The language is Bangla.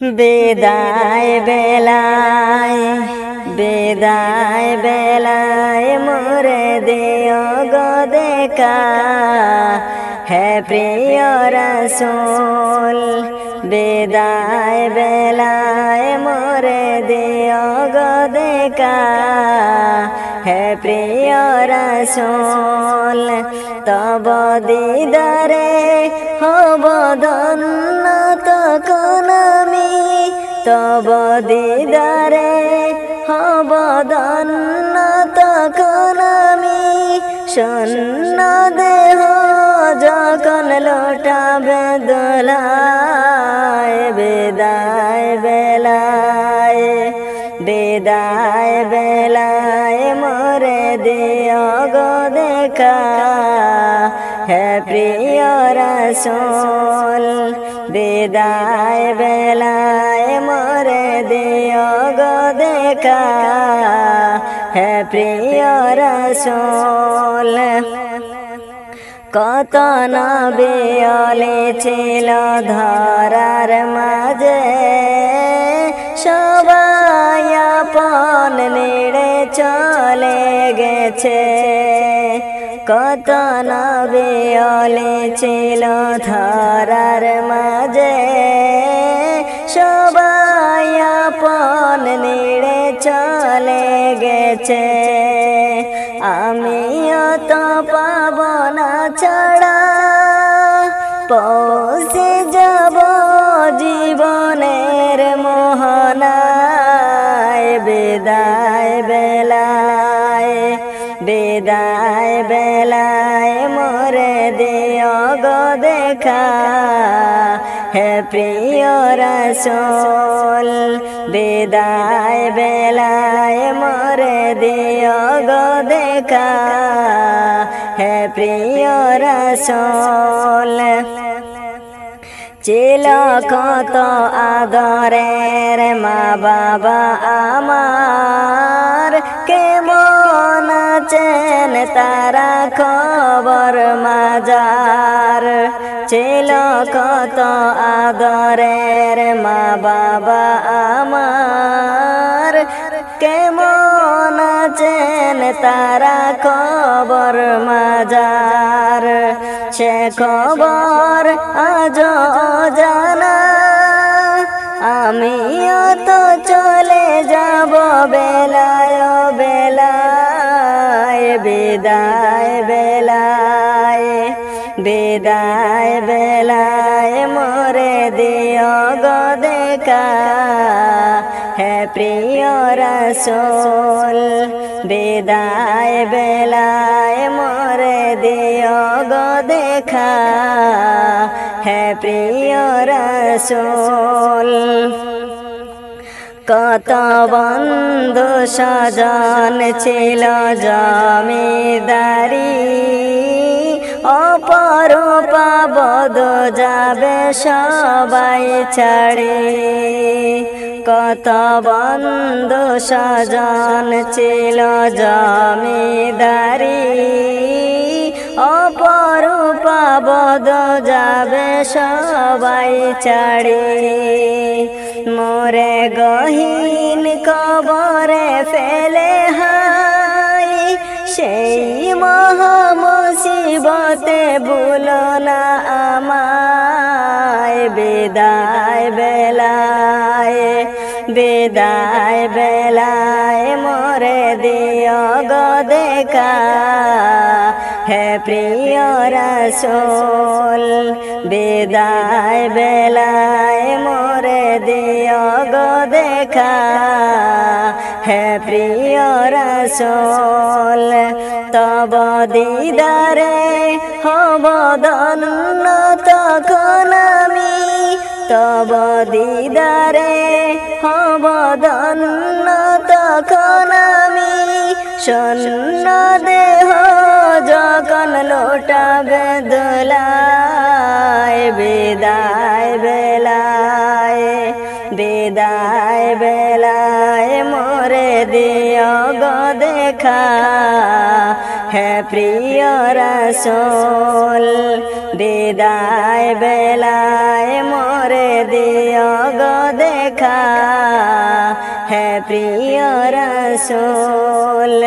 বিদায় বেলায় মোরে দিও গো দেখা, হে প্রিয় রাসূল। বিদায় বেলায় মোরে দিও গো দেখা, হে প্রিয় রাসূল। তব দিদারে হব ধন্য তখন আমি, তব দিদারে হব ধন্য তখন আমি। শূন্য দেহ যখন লোটাবে দোলায়, বিদায় বেলায় মোরে দিও গো দেখা, হে প্রিয় রাসূল। বিদায় বেলায় মোরে দিও গো দেখা, হে প্রিয় রাসূল। কত নবী ওলি ছিল ধরার মাঝে, সবাই আপন নিড়ে চলে গেছে। কত নবী ওলি ছিল ধরার মাঝে, সবাই আপন নিড়ে চলে গেছে। আমিও তো পাব না ছাড়া, পৌঁছে যাব জীবনের মোহনায়। বিদায় বেলায় মোরে দিও গো দেখা, হে প্রিয় রাসূল। বিদায় বেলায় মোরে দিও গো দেখা, হে প্রিয় রাসূল। ছিল কত আদরের মা বাবা আমার, কেমন আছেন তারা খবর মাজার। ছিল কত আদরের মা বাবা আমার, কেমন আছেন তারা খবর মাজার। সে খবর আজও জানা, আমিও তো চলে যাব বেলায় বেলায়। বিদায় বেলায় মোরে দিও গো দেখা, হে প্রিয় রাসূল। বিদায় বেলায় মোরে দিও গো দেখা, হে প্রিয় রাসূল। কত বন্ধু স্বজন ছিল জমিদারি, অপরূপা বদ যাবে সবাই ছাড়ি। কত বন্ধু স্বজন ছিল জমিদারি, অপরূপা বদ যাবে সবাই ছাড়ি। মোরে গহীন কবরে ফেলে হাই, সেই মহা মুসিবতে ভুলো না আমায়। বিদায় বেলায় মোরে দিও গো দেখা, হে প্রিয় রাসূল। বিদায় বেলায় মোরে দিও গো দেখা, হে প্রিয় রাসূল। তব দিদারে হব ধন্য তখন আমি, তব দিদারে হব ধন্য তখন আমি। শূন্য দেহ যখন লোটাবে দোলায়, বিদায় বেলায় মোরে দিও গো দেখা, হে প্রিয় রাসূল। বিদায় বেলায় মোরে দিও গো দেখা। দেখা হে প্রিয় রসূল।